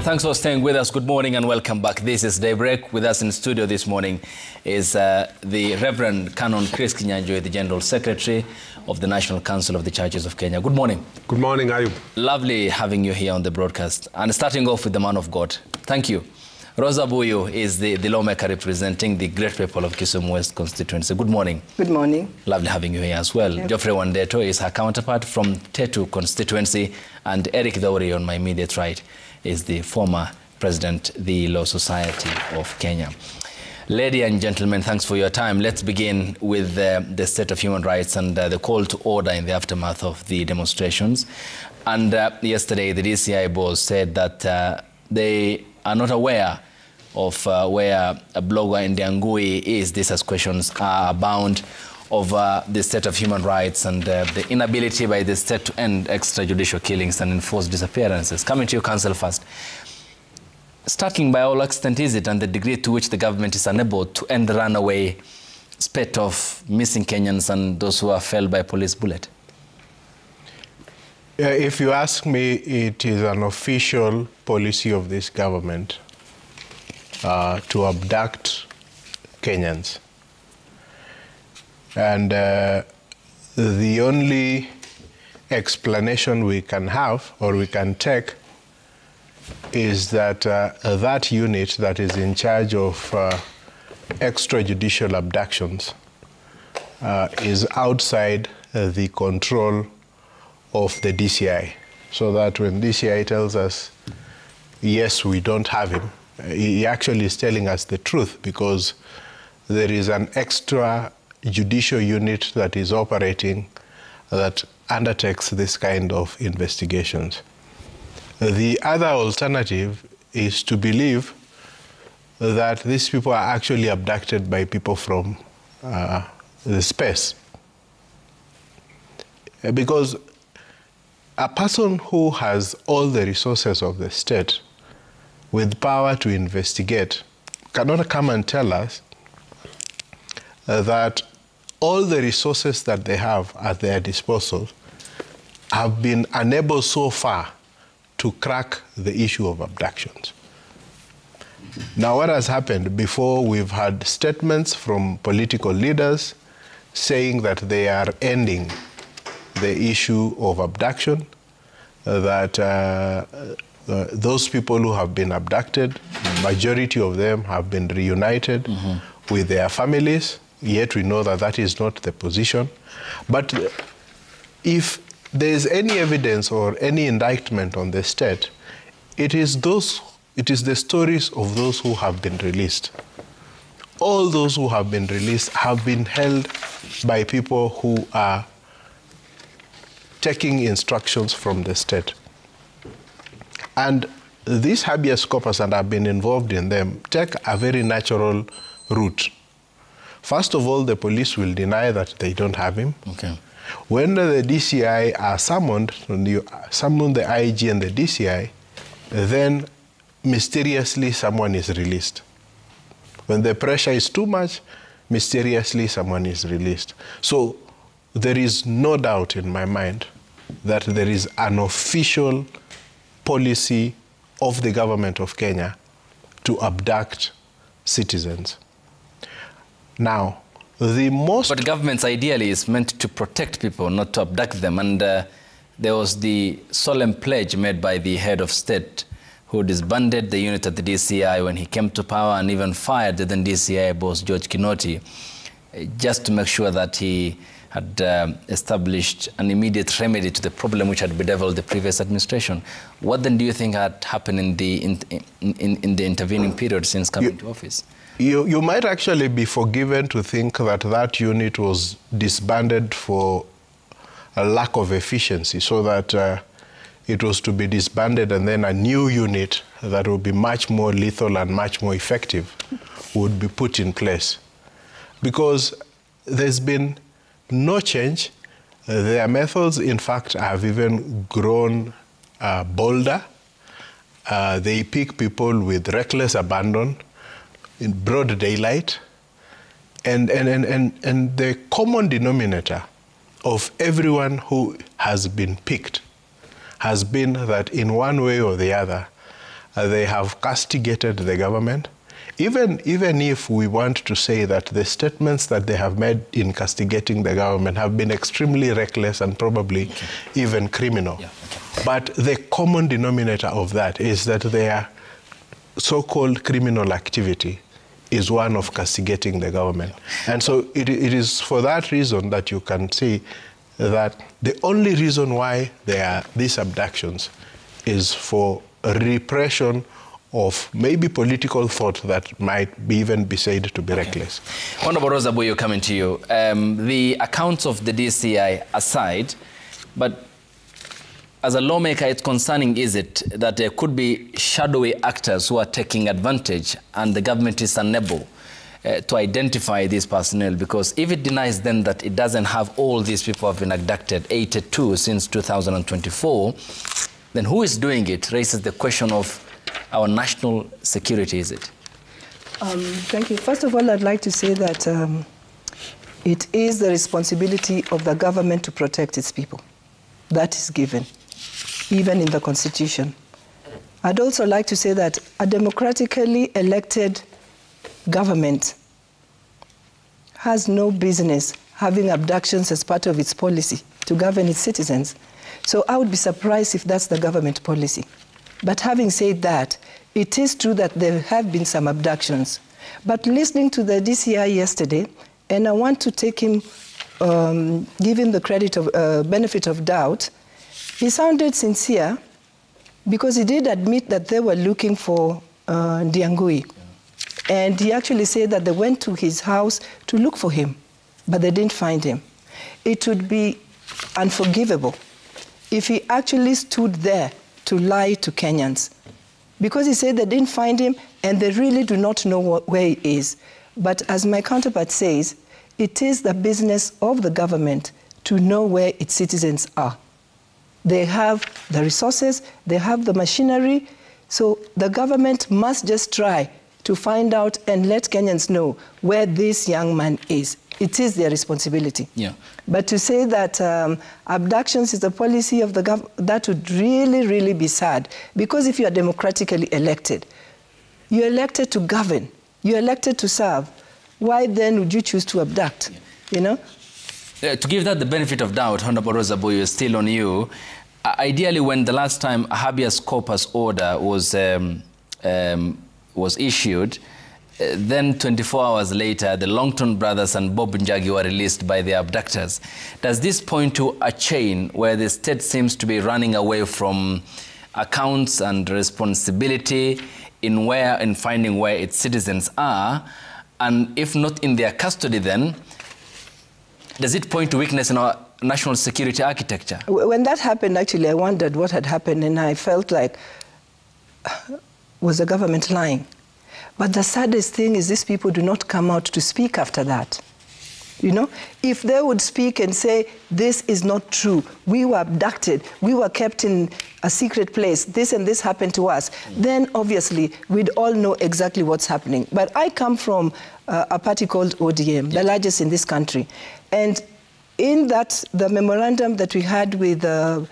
Thanks for staying with us. Good morning and welcome back. This is Daybreak. With us in studio this morning is the Reverend Canon Chris Kinyagia, the General Secretary of the National Council of the Churches of Kenya. Good morning. Good morning, Ayub. Lovely having you here on the broadcast. And starting off with the man of God. Thank you. Rosa Buyu is the lawmaker representing the great people of Kisumu West constituency. Good morning. Good morning. Lovely having you here as well. Yep. Geoffrey Wandeto is her counterpart from Tetu constituency, and Eric Dhauri on my immediate right is the former president, the Law Society of Kenya. Ladies and gentlemen, thanks for your time. Let's begin with the state of human rights and the call to order in the aftermath of the demonstrations. And yesterday, the DCI boss said that they are not aware of where a blogger Ndiang'ui is. This as questions are abound over the state of human rights and the inability by the state to end extrajudicial killings and enforce disappearances. Coming to you, Council, first. Startling by all extent is it, and the degree to which the government is unable to end the runaway spate of missing Kenyans and those who are felled by police bullet? If you ask me, it is an official policy of this government to abduct Kenyans. And the only explanation we can have or we can take is that that unit that is in charge of extrajudicial abductions is outside the control of the DCI. So that when DCI tells us, yes, we don't have him, he actually is telling us the truth, because there is an extra judicial unit that is operating that undertakes this kind of investigations. The other alternative is to believe that these people are actually abducted by people from the space. Because a person who has all the resources of the state with power to investigate cannot come and tell us that all the resources that they have at their disposal have been unable so far to crack the issue of abductions. Now, what has happened? Before, we've had statements from political leaders saying that they are ending the issue of abduction, that those people who have been abducted, the majority of them have been reunited with their families, yet we know that that is not the position. But if there is any evidence or any indictment on the state, it is the stories of those who have been released. All those who have been released have been held by people who are taking instructions from the state. And these habeas corpus that have been involved in them take a very natural route. First of all, the police will deny that they don't have him. Okay. When the DCI are summoned, when you summon the IG and the DCI, then mysteriously someone is released. When the pressure is too much, mysteriously someone is released. So there is no doubt in my mind that there is an official policy of the government of Kenya to abduct citizens. Now, But governments ideally is meant to protect people, not to abduct them. And there was the solemn pledge made by the head of state who disbanded the unit at the DCI when he came to power, and even fired the then DCI boss, George Kinoti, just to make sure that he had established an immediate remedy to the problem which had bedeviled the previous administration. What then do you think had happened in the intervening period since coming to office? You might actually be forgiven to think that that unit was disbanded for a lack of efficiency, so that it was to be disbanded and then a new unit that would be much more lethal and much more effective would be put in place. Because there's been no change. Their methods, in fact, have even grown bolder. They pick people with reckless abandon in broad daylight, and the common denominator of everyone who has been picked has been that in one way or the other, They have castigated the government. Even if we want to say that the statements that they have made in castigating the government have been extremely reckless and probably even criminal. Yeah, okay. But the common denominator of that is that their so-called criminal activity is one of castigating the government. And so it is for that reason that you can see that the only reason why there are these abductions is for repression of maybe political thought that might even be said to be reckless. Honorable Rosa Boyo, coming to you. The accounts of the DCI aside, but as a lawmaker, it's concerning, is it, that there could be shadowy actors who are taking advantage and the government is unable to identify these personnel? Because if it denies then that it doesn't have all these people have been abducted, 82 since 2024, then who is doing it raises the question of our national security, is it? Thank you. First of all, I'd like to say that it is the responsibility of the government to protect its people. That is given, even in the Constitution. I'd also like to say that a democratically elected government has no business having abductions as part of its policy to govern its citizens. So I would be surprised if that's the government policy. But having said that, it is true that there have been some abductions. But listening to the DCI yesterday, and I want to take him, give him the credit of benefit of doubt, he sounded sincere because he did admit that they were looking for Ndiang'ui. And he actually said that they went to his house to look for him, but they didn't find him. It would be unforgivable if he actually stood there to lie to Kenyans, because he said they didn't find him and they really do not know where he is. But as my counterpart says, it is the business of the government to know where its citizens are. They have the resources, they have the machinery, so the government must just try to find out and let Kenyans know where this young man is. It is their responsibility. Yeah. But to say that abductions is the policy of the government, that would really, really be sad. Because if you are democratically elected, you're elected to govern, you're elected to serve, why then would you choose to abduct, you know? To give that the benefit of doubt, Honorable Rosa Boyo, is still on you. Ideally, when the last time a habeas corpus order was issued, then 24 hours later, the Longton brothers and Bob Njagi were released by the abductors. Does this point to a chain where the state seems to be running away from accounts and responsibility in finding where its citizens are? And if not in their custody, then does it point to weakness in our national security architecture? When that happened, actually, I wondered what had happened, and I felt like, was the government lying? But the saddest thing is these people do not come out to speak after that. You know, if they would speak and say, this is not true, we were abducted, we were kept in a secret place, this and this happened to us, then obviously we'd all know exactly what's happening. But I come from a party called ODM, the largest in this country. And in that, the memorandum that we had with the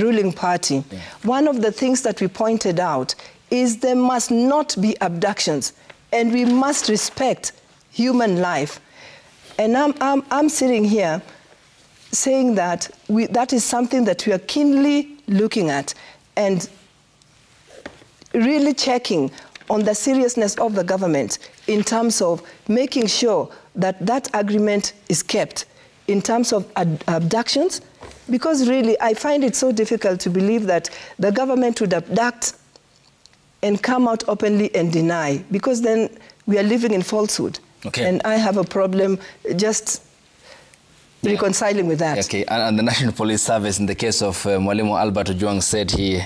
ruling party, one of the things that we pointed out is there must not be abductions, and we must respect human life. And I'm sitting here saying that that is something that we are keenly looking at and really checking on the seriousness of the government in terms of making sure that that agreement is kept in terms of abductions, because really I find it so difficult to believe that the government would abduct and come out openly and deny, because then we are living in falsehood. Okay. And I have a problem just reconciling with that. Okay, and the National Police Service, in the case of Mwalimu Albert Ojwang, said he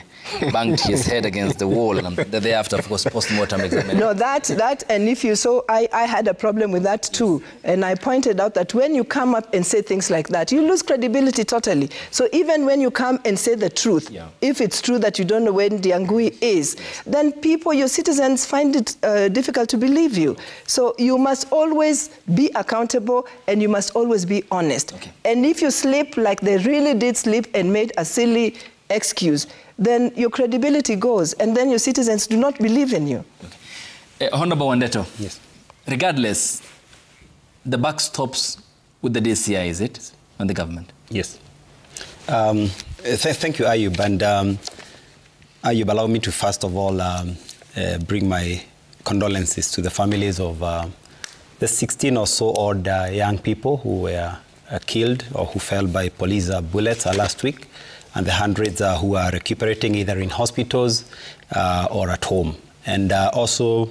banged his head against the wall, and the day after, of course, post-mortem examination. No, that, and if you saw, I had a problem with that too. And I pointed out that when you come up and say things like that, you lose credibility totally. So even when you come and say the truth, if it's true that you don't know where Ndiang'ui is, then people, your citizens, find it difficult to believe you. So you must always be accountable, and you must always be honest. Okay. And if you slip like they really did slip and made a silly excuse, then your credibility goes, and then your citizens do not believe in you. Okay. Honorable Wandeto. Yes. Regardless, the buck stops with the DCI, is it, on the government? Yes. Thank you, Ayub. And Ayub, allow me to first of all bring my condolences to the families of the 16 or so odd young people who were killed or who fell by police bullets last week, and the hundreds who are recuperating either in hospitals or at home. And also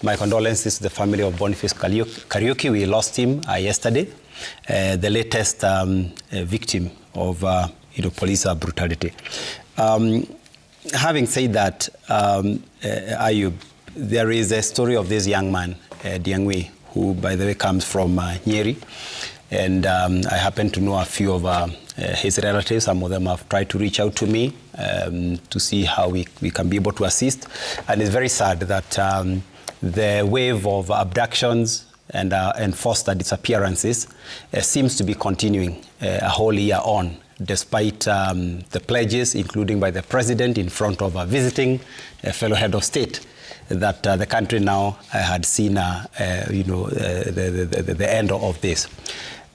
my condolences to the family of Boniface Kariuki. We lost him yesterday, the latest victim of police brutality. Having said that, Ayub, there is a story of this young man, Ndiang'ui, who, by the way, comes from Nyeri. And I happen to know a few of his relatives. Some of them have tried to reach out to me to see how we can be able to assist. And it's very sad that the wave of abductions and enforced disappearances seems to be continuing a whole year on, despite the pledges, including by the president in front of a visiting fellow head of state, that the country now had seen the end of this.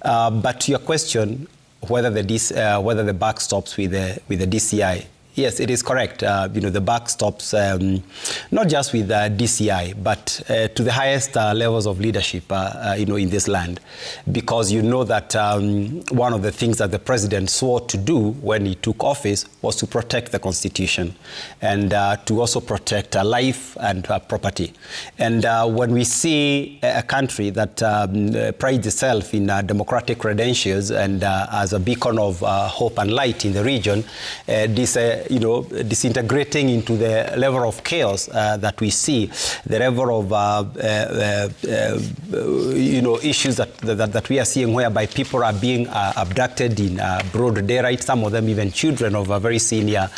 But to your question, whether the buck stops with the DCI, yes, it is correct. The buck stops not just with DCI, but to the highest levels of leadership, in this land, because you know that one of the things that the president swore to do when he took office was to protect the Constitution and to also protect life and property. And when we see a country that prides itself in democratic credentials and as a beacon of hope and light in the region, disintegrating into the level of chaos that we see, the level of issues that we are seeing, whereby people are being abducted in broad daylight, some of them even children of very senior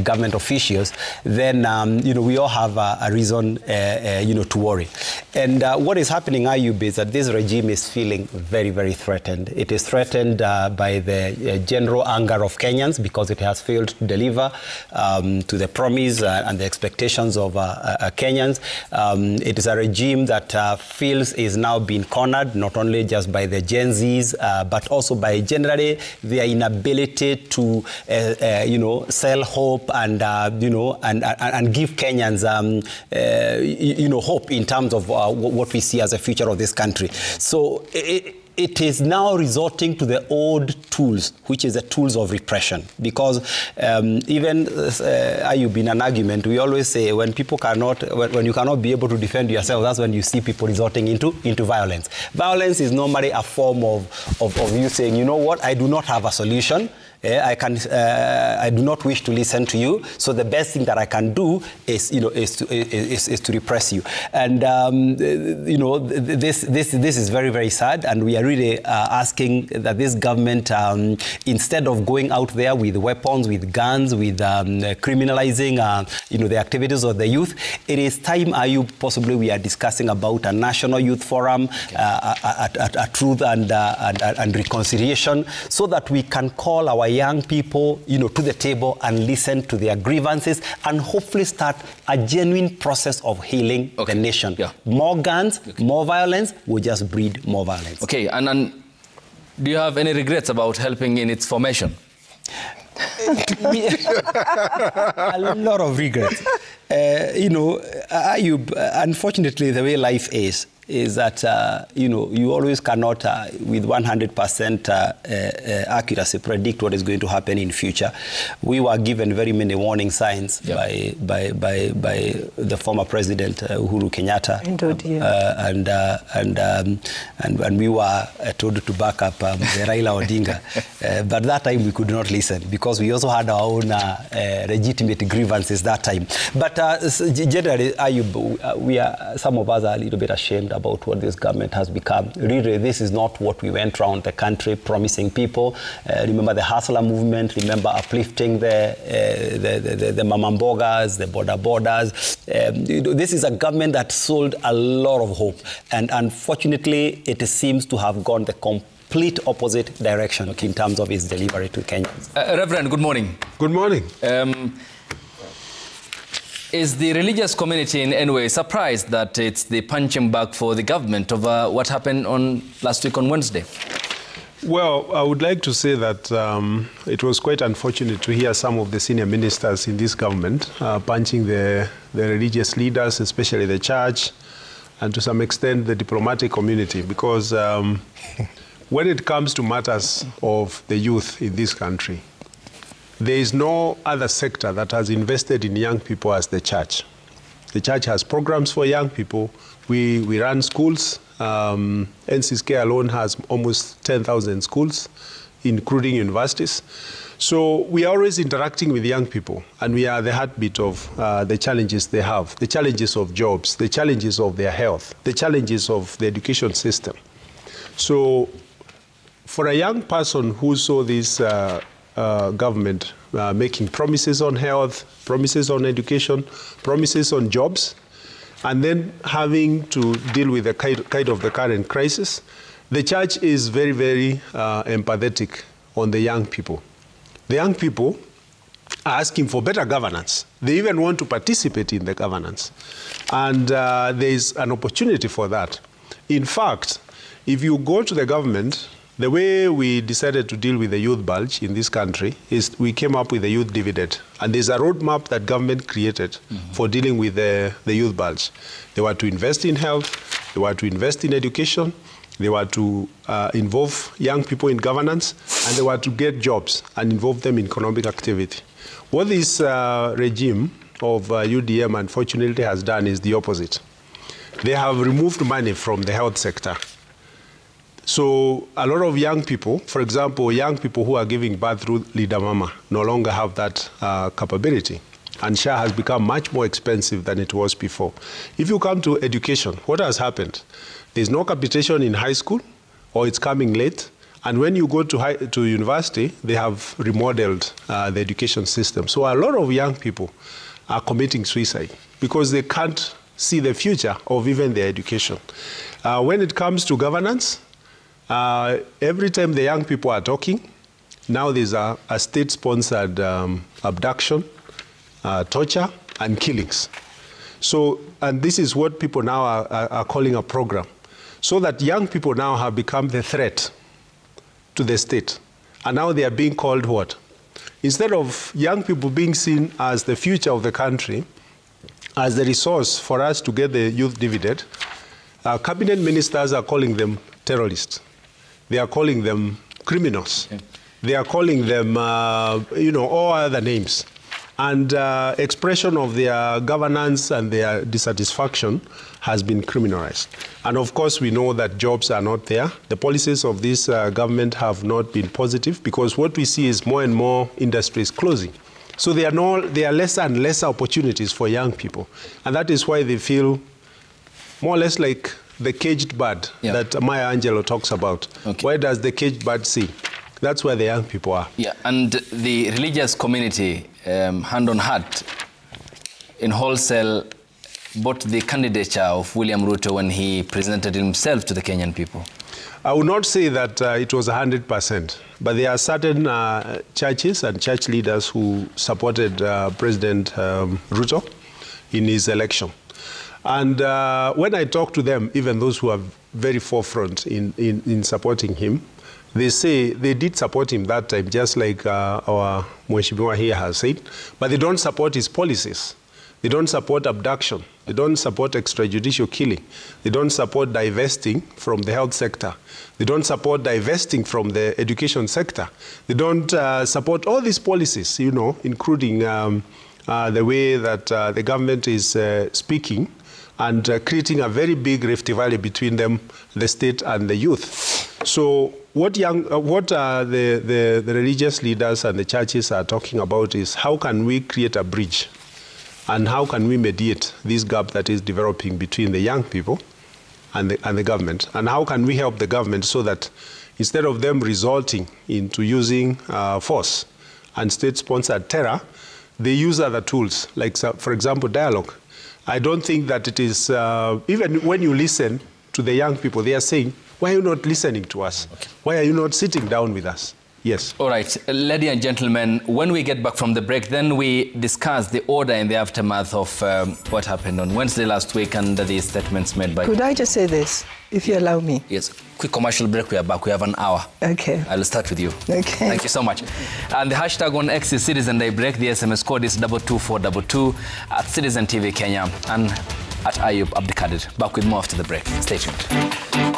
government officials, then we all have a reason to worry. And what is happening, Ayub, is that this regime is feeling very, very threatened. It is threatened by the general anger of Kenyans because it has failed to deliver to the promise and the expectations of Kenyans. It is a regime that feels is now being cornered, not only just by the Gen Zs, but also by generally their inability to, sell hope and, and give Kenyans, hope in terms of what we see as the future of this country. So it is now resorting to the old tools, which is the tools of repression. Because even Ayub, in an argument, we always say when you cannot be able to defend yourself, that's when you see people resorting into violence. Violence is normally a form of you saying, you know what, I do not have a solution. I do not wish to listen to you. So the best thing that I can do is to repress you. And this is very, very sad. And we are really asking that this government, instead of going out there with weapons, with guns, with criminalizing, the activities of the youth, it is time, possibly we are discussing about a national youth forum, a truth and reconciliation, so that we can call our young people, to the table and listen to their grievances and hopefully start a genuine process of healing the nation. Yeah. More guns, more violence will just breed more violence. Okay, and do you have any regrets about helping in its formation? A lot of regrets. Ayub, unfortunately, the way life is that, you always cannot, with 100% accuracy, predict what is going to happen in future. We were given very many warning signs by the former president, Uhuru Kenyatta. And we were told to back up Raila Odinga. But that time we could not listen because we also had our own legitimate grievances that time. But generally, some of us are a little bit ashamed about what this government has become. Really, this is not what we went around the country promising people. Remember the hustler movement, remember uplifting the mamambogas, the borders. This is a government that sold a lot of hope. And unfortunately, it seems to have gone the complete complete opposite direction in terms of its delivery to Kenyans. Reverend, good morning. Good morning. Is the religious community in any way surprised that it's the punching bag for the government over what happened last week on Wednesday? Well, I would like to say that it was quite unfortunate to hear some of the senior ministers in this government punching the religious leaders, especially the church, and to some extent the diplomatic community, because when it comes to matters of the youth in this country, there is no other sector that has invested in young people as the church. The church has programs for young people. We run schools. NCSK alone has almost 10,000 schools, including universities. So we are always interacting with young people, and we are the heartbeat of the challenges they have, the challenges of jobs, the challenges of their health, the challenges of the education system. So for a young person who saw this government making promises on health, promises on education, promises on jobs, and then having to deal with the kind of the current crisis, the church is very, very empathetic on the young people. The young people are asking for better governance. They even want to participate in the governance. And there is an opportunity for that. In fact, if you go to the government, the way we decided to deal with the youth bulge in this country is we came up with a youth dividend. And there's a roadmap that government created for dealing with the youth bulge. They were to invest in health, they were to invest in education, they were to involve young people in governance, and they were to get jobs and involve them in economic activity. What this regime of UDM unfortunately has done is the opposite. They have removed money from the health sector. So a lot of young people, for example, young people who are giving birth through Leader Mama no longer have that capability. And SHA has become much more expensive than it was before. If you come to education, what has happened? There's no capitation in high school, or it's coming late. And when you go to university, they have remodeled the education system. So a lot of young people are committing suicide because they can't see the future of even their education. When it comes to governance, every time the young people are talking, now there's a state-sponsored abduction, torture, and killings. So, and this is what people now are calling a program. So that young people now have become the threat to the state. And now they are being called what? Instead of young people being seen as the future of the country, as the resource for us to get the youth dividend, cabinet ministers are calling them terrorists. They are calling them criminals. Okay. They are calling them, all other names. And expression of their governance and their dissatisfaction has been criminalized. And of course, we know that jobs are not there. The policies of this government have not been positive because what we see is more and more industries closing. So there are lesser and lesser opportunities for young people. And that is why they feel more or less like the caged bird that Maya Angelou talks about. Okay. Where does the caged bird see? That's where the young people are. Yeah, and the religious community, hand on heart, in wholesale, bought the candidature of William Ruto when he presented himself to the Kenyan people. I would not say that it was 100%, but there are certain churches and church leaders who supported President Ruto in his election. And when I talk to them, even those who are very forefront in supporting him, they say they did support him that time, just like our Mheshimiwa here has said, but they don't support his policies. They don't support abduction. They don't support extrajudicial killing. They don't support divesting from the health sector. They don't support divesting from the education sector. They don't support all these policies, including the way that the government is speaking and creating a very big rift valley between them, the state and the youth. So what the religious leaders and the churches are talking about is how can we create a bridge and how can we mediate this gap that is developing between the young people and the government, and how can we help the government so that instead of them resorting into using force and state-sponsored terror, they use other tools, like, for example, dialogue. I don't think that it is, even when you listen to the young people, they are saying, why are you not listening to us? Okay. Why are you not sitting down with us? Yes. All right, ladies and gentlemen, when we get back from the break, then we discuss the order in the aftermath of what happened on Wednesday last week and the statements made by... Could I just say this, if you allow me? Yes. Quick commercial break, we are back. We have an hour. Okay. I'll start with you. Okay. Thank you so much. And the hashtag on X is Citizen Day Break. The SMS code is 22422 at Citizen TV Kenya and at Ayub Abdikadir. Back with more after the break. Stay tuned.